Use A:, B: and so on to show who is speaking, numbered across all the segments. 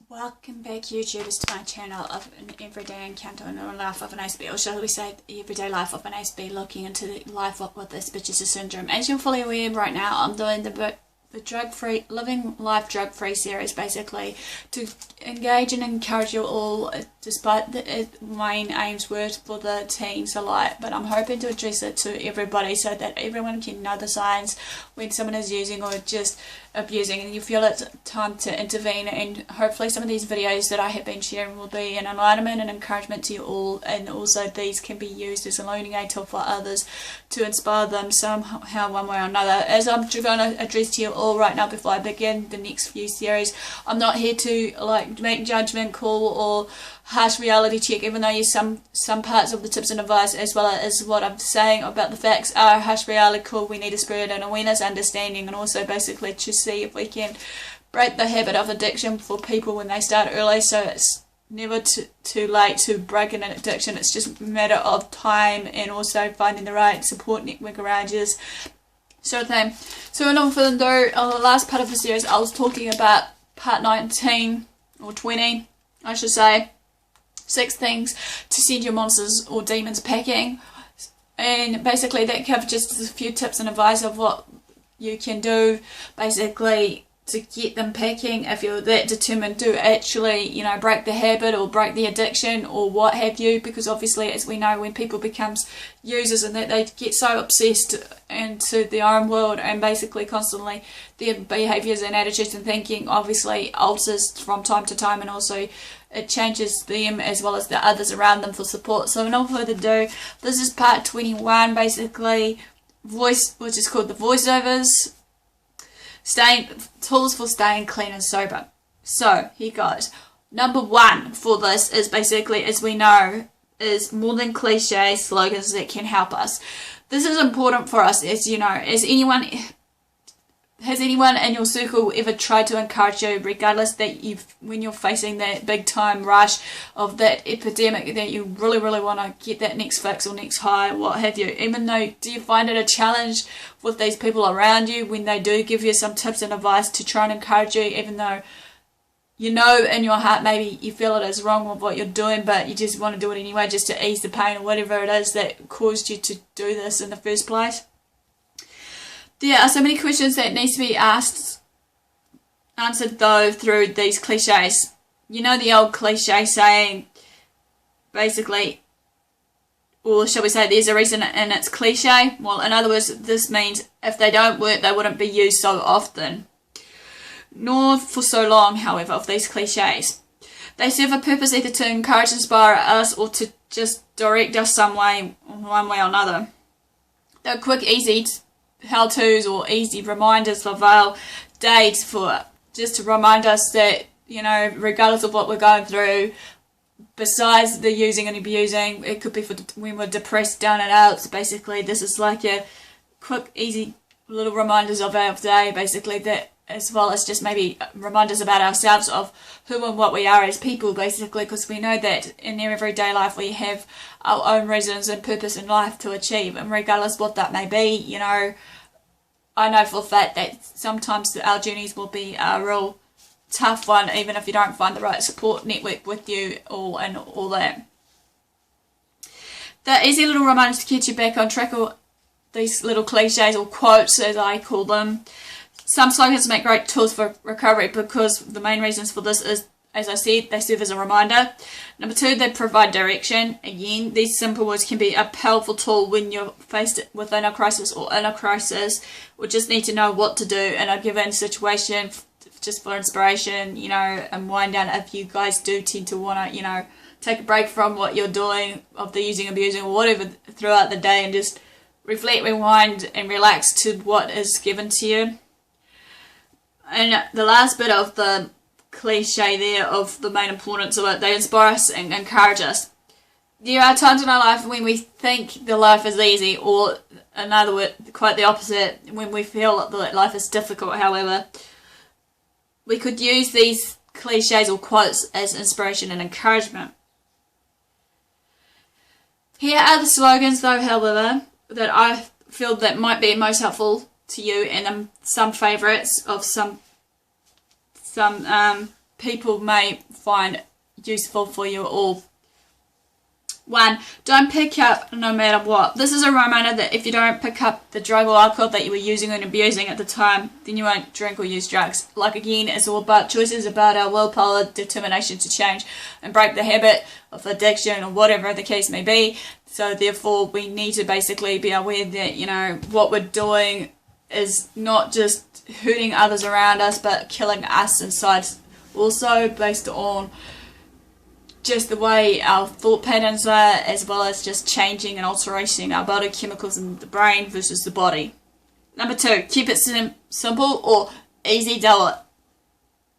A: Welcome back, YouTubers, to my channel of an everyday encounter in the life of an Aspie, or shall we say the everyday life of an Aspie, looking into the life of what this bitch is a syndrome. As you're fully aware, right now I'm doing the drug-free, living life drug-free series, basically to engage and encourage you all, despite the main aims were for the teens alike, but I'm hoping to address it to everybody so that everyone can know the signs when someone is using or just abusing, and you feel it's time to intervene. And hopefully some of these videos that I have been sharing will be an enlightenment and encouragement to you all, and also these can be used as a learning aid tool for others to inspire them somehow, one way or another. As I'm going to address to you all right now before I begin the next few series, I'm not here to like make judgment call or harsh reality check, even though some parts of the tips and advice, as well as what I'm saying about the facts, are harsh reality call. We need a spirit and awareness, understanding, and also basically to see if we can break the habit of addiction for people when they start early, so it's never too late to break an addiction. It's just a matter of time and also finding the right support network around you, sort of thing. So without further ado, on the last part of the series I was talking about part 19 or 20 I should say, 6 things to send your monsters or demons packing, and basically that covers just a few tips and advice of what you can do basically to get them packing if you're that determined to actually, you know, break the habit or break the addiction or what have you, because obviously, as we know, when people becomes users and that they get so obsessed into their own world, and basically constantly their behaviours and attitudes and thinking obviously alters from time to time, and also it changes them as well as the others around them for support. So without further ado, this is part 21, basically which is called the voiceovers, tools for staying clean and sober. So here goes. Number 1 for this is basically, as we know, is more than cliche slogans that can help us. This is important for us, as you know. Has anyone in your circle ever tried to encourage you, regardless that when you're facing that big time rush of that epidemic, that you really want to get that next fix or next high, what have you, even though, do you find it a challenge with these people around you when they do give you some tips and advice to try and encourage you, even though you know in your heart maybe you feel it is wrong with what you're doing, but you just want to do it anyway just to ease the pain or whatever it is that caused you to do this in the first place? There are so many questions that need to be answered though through these cliches. You know the old cliche saying, basically, or shall we say, there's a reason and it's cliche? Well, in other words, this means if they don't work, they wouldn't be used so often, nor for so long, however, of these cliches. They serve a purpose either to encourage, inspire us, or to just direct us one way or another. They're quick, easy how-tos or easy reminders for veil days, for just to remind us that, you know, regardless of what we're going through, besides the using and abusing, it could be for when we're depressed, down and out. So basically this is like a quick, easy little reminders of our day, basically, that as well as just maybe reminders about ourselves of who and what we are as people, basically, because we know that in their everyday life we have our own reasons and purpose in life to achieve, and regardless what that may be, you know, I know for a fact that sometimes our journeys will be a real tough one, even if you don't find the right support network with you and all that. The easy little reminders to get you back on track, or these little cliches or quotes as I call them. Some slogans make great tools for recovery because the main reasons for this is, as I said, they serve as a reminder. Number 2, they provide direction. Again, these simple words can be a powerful tool when you're faced within a crisis or in a crisis, or just need to know what to do in a given situation, just for inspiration, you know, and wind down if you guys do tend to want to, you know, take a break from what you're doing of the using, abusing, or whatever throughout the day, and just reflect, rewind, and relax to what is given to you. And the last bit of the cliche there of the main importance of it, they inspire us and encourage us. There are times in our life when we think the life is easy, or in other words, quite the opposite, when we feel that life is difficult. However, we could use these cliches or quotes as inspiration and encouragement. Here are the slogans though, however, that I feel that might be most helpful to you, and some favourites of some people may find useful for you all. 1. Don't pick up no matter what. This is a reminder that if you don't pick up the drug or alcohol that you were using and abusing at the time, then you won't drink or use drugs. Like, again, it's all about choices, about our willpower, determination to change and break the habit of addiction or whatever the case may be. So therefore, we need to basically be aware that, you know, what we're doing is not just hurting others around us, but killing us inside also, based on just the way our thought patterns are, as well as just changing and altering our body chemicals in the brain versus the body. Number 2, keep it simple or easy does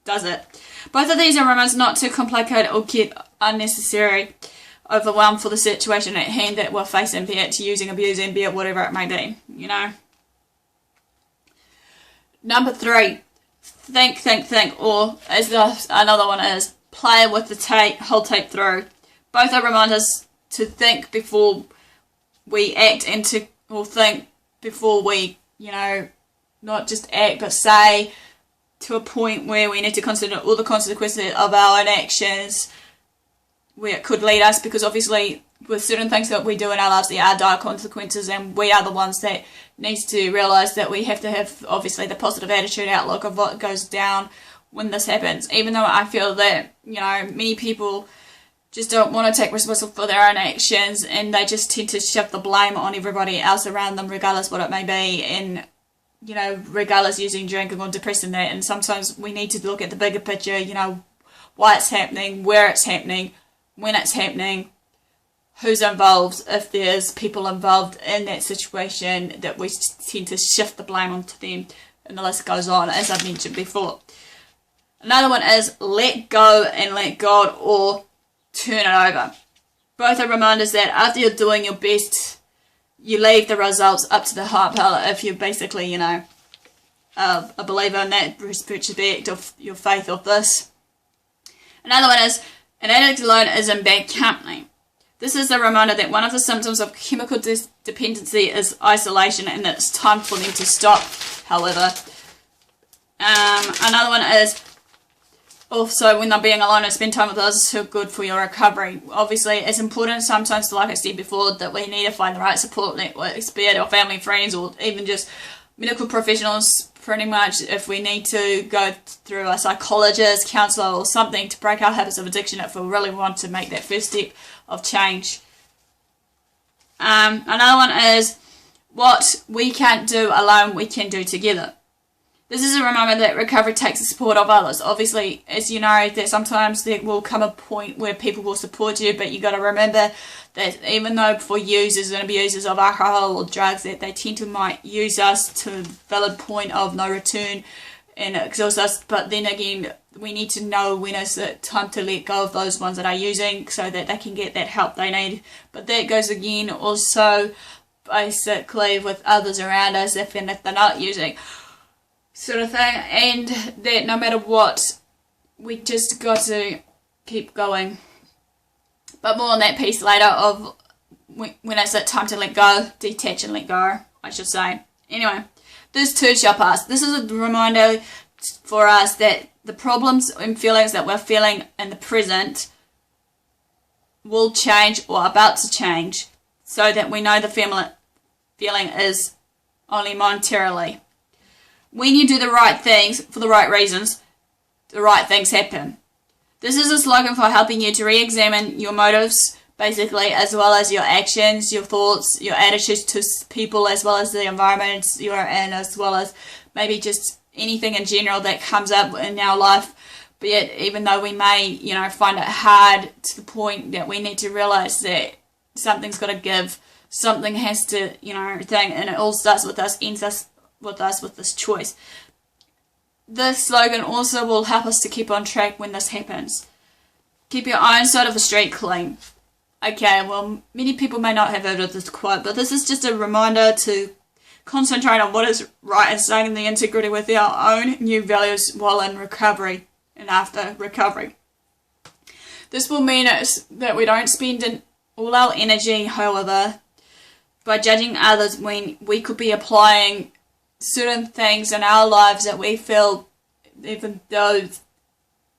A: it. Both of these are reminders not to complicate or get unnecessary overwhelm for the situation at hand that we're facing, be it using, abusing, be it whatever it may be, you know. Number 3, think, or as another one is, play with the whole tape through. Both are reminders to think before we act and or think before we, you know, not just act but say, to a point where we need to consider all the consequences of our own actions, where it could lead us, because obviously with certain things that we do in our lives there are dire consequences, and we are the ones that needs to realise that we have to have obviously the positive attitude outlook of what goes down when this happens. Even though I feel that, you know, many people just don't want to take responsibility for their own actions, and they just tend to shift the blame on everybody else around them, regardless what it may be, and, you know, regardless using drinking or depressing that. And sometimes we need to look at the bigger picture, you know, why it's happening, where it's happening, when it's happening, who's involved, if there's people involved in that situation, that we tend to shift the blame onto them, and the list goes on, as I mentioned before. Another one is let go and let God, or turn it over. Both are reminders that after you're doing your best, you leave the results up to the higher power if you're basically, you know, a believer in that aspect of your faith of this. Another one is, an addict alone is in bad company. This is a reminder that one of the symptoms of chemical dependency is isolation, and it's time for them to stop, however. Another one is, also, when they're being alone and spend time with others who are good for your recovery. Obviously, it's important sometimes, like I said before, that we need to find the right support networks, be it our family, friends, or even just medical professionals, pretty much, if we need to go through a psychologist, counsellor, or something to break our habits of addiction, if we really want to make that first step of change. Another one is, what we can't do alone, we can do together. This is a reminder that recovery takes the support of others. Obviously, as you know, that sometimes there will come a point where people will support you, but you got to remember that even though for users and abusers of alcohol or drugs, that they tend to might use us to a valid point of no return and exhaust us. But then again, we need to know when is it time to let go of those ones that are using, so that they can get that help they need. But that goes again also basically with others around us, if they're not using, sort of thing. And that no matter what, we just got to keep going. But more on that piece later of when it's that time to let go, detach and let go, I should say. Anyway, this too shall pass. This is a reminder for us that the problems and feelings that we're feeling in the present will change, or are about to change, so that we know the feeling is only momentarily. When you do the right things for the right reasons, the right things happen. This is a slogan for helping you to re-examine your motives, basically, as well as your actions, your thoughts, your attitudes to people, as well as the environments you're in, as well as maybe just anything in general that comes up in our life. But yet, even though we may, find it hard, to the point that we need to realise that something's got to give, something has to, thing, and it all starts with us, ends us with this choice. This slogan also will help us to keep on track when this happens. Keep your own side of the street clean. Okay, well, many people may not have heard of this quote, but this is just a reminder to concentrate on what is right and staying in the integrity with our own new values while in recovery and after recovery. This will mean that we don't spend all our energy, however, by judging others, when we could be applying certain things in our lives that we feel, even though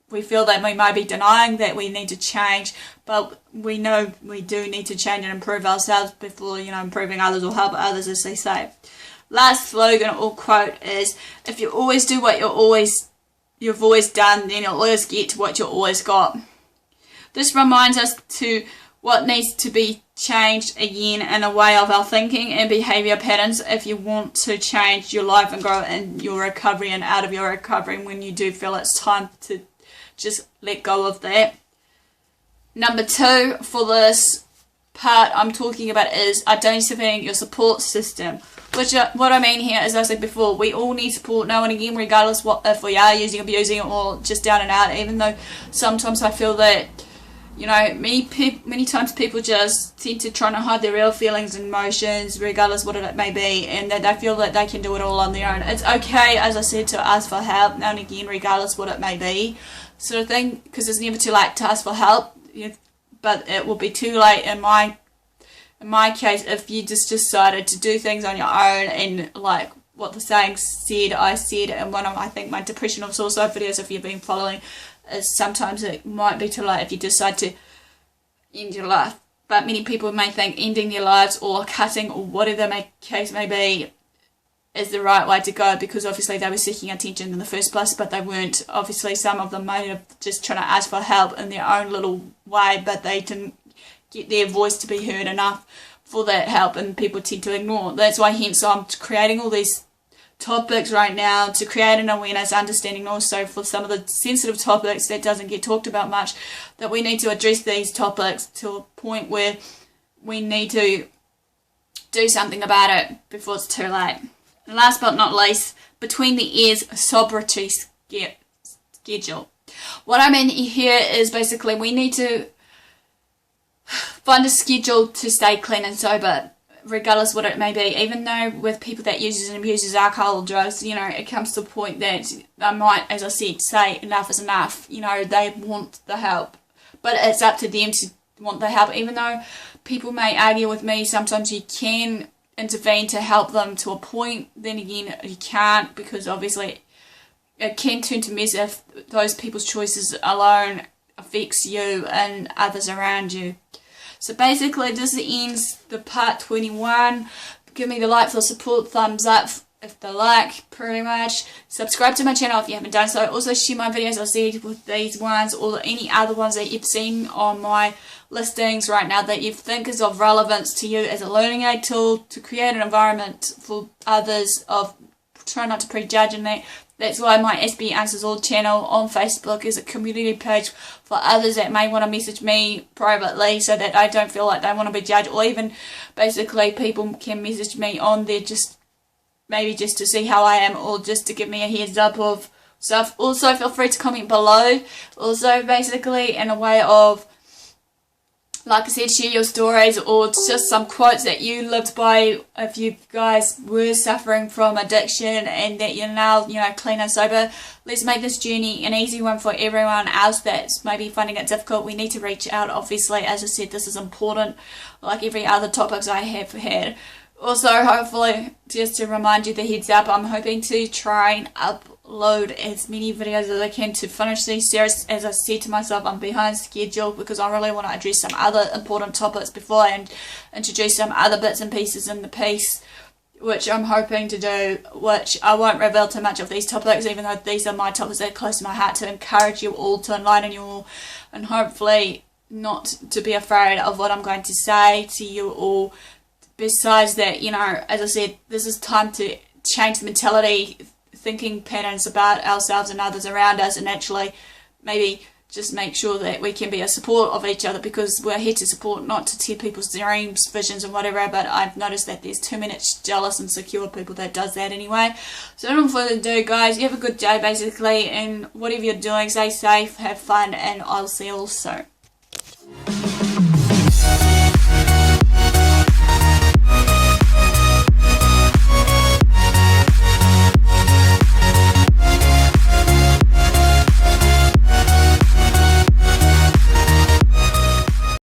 A: we feel that we might be denying that we need to change, but we know we do need to change and improve ourselves before, improving others or help others, as they say. Last slogan or quote is, if you always do what you've always done, then you'll always get what you've always got. This reminds us to what needs to be changed again in a way of our thinking and behaviour patterns if you want to change your life and grow in your recovery and out of your recovery when you do feel it's time to just let go of that. Number 2 for this part I'm talking about is identifying your support system. Which what I mean here is, as I said before, we all need support now and again, regardless if we are using, abusing, or just down and out. Even though sometimes I feel that, many times people just tend to try to hide their real feelings and emotions, regardless what it may be, and that they feel that they can do it all on their own. It's okay, as I said, to ask for help now and again, regardless what it may be, sort of thing, because it's never too late to ask for help. But it will be too late in my case if you just decided to do things on your own, and like what the saying said, I said in one of, I think, my depression or suicide videos, if you've been following, is sometimes it might be too late if you decide to end your life. But many people may think ending their lives or cutting or whatever the case may be is the right way to go, because obviously they were seeking attention in the first place, but they weren't. Obviously some of them might have just trying to ask for help in their own little way, but they didn't get their voice to be heard enough for that help, and people tend to ignore. That's why hence I'm creating all these topics right now to create an awareness, understanding also for some of the sensitive topics that doesn't get talked about much, that we need to address these topics to a point where we need to do something about it before it's too late. And last but not least, between the ears, sobriety schedule. What I mean here is basically we need to find a schedule to stay clean and sober, regardless what it may be. Even though with people that uses and abuses alcohol or drugs, it comes to a point that they might, as I said, say enough is enough. They want the help, but it's up to them to want the help. Even though people may argue with me, sometimes you can intervene to help them to a point. Then again, you can't, because obviously it can turn to mess if those people's choices alone affects you and others around you. So basically this ends the part 21. Give me the like for the support, thumbs up if they like, pretty much. Subscribe to my channel if you haven't done so. Also share my videos, I said, with these ones or any other ones that you've seen on my listings right now that you think is of relevance to you as a learning aid tool to create an environment for others of try not to prejudge in that. That's why my AspieAnswersAll channel on Facebook is a community page for others that may want to message me privately, so that I don't feel like they want to be judged, or even basically people can message me on there just maybe just to see how I am, or just to give me a heads up of stuff. Also feel free to comment below. Also basically in a way of, like I said, share your stories or just some quotes that you lived by if you guys were suffering from addiction and that you're now, clean and sober. Let's make this journey an easy one for everyone else that's maybe finding it difficult. We need to reach out, obviously. As I said, this is important, like every other topics I have had. Also, hopefully, just to remind you the heads up, I'm hoping to try and upload as many videos as I can to finish these series. As I said to myself, I'm behind schedule because I really want to address some other important topics before I introduce some other bits and pieces in the piece, which I'm hoping to do, which I won't reveal too much of these topics, even though these are my topics that are close to my heart, to encourage you all, to enlighten you all, and hopefully not to be afraid of what I'm going to say to you all. Besides that, as I said, this is time to change the mentality, thinking patterns about ourselves and others around us, and actually maybe just make sure that we can be a support of each other, because we're here to support, not to tear people's dreams, visions and whatever. But I've noticed that there's too many jealous, insecure people that does that anyway. So no further ado, guys, you have a good day basically, and whatever you're doing, stay safe, have fun, and I'll see you all soon.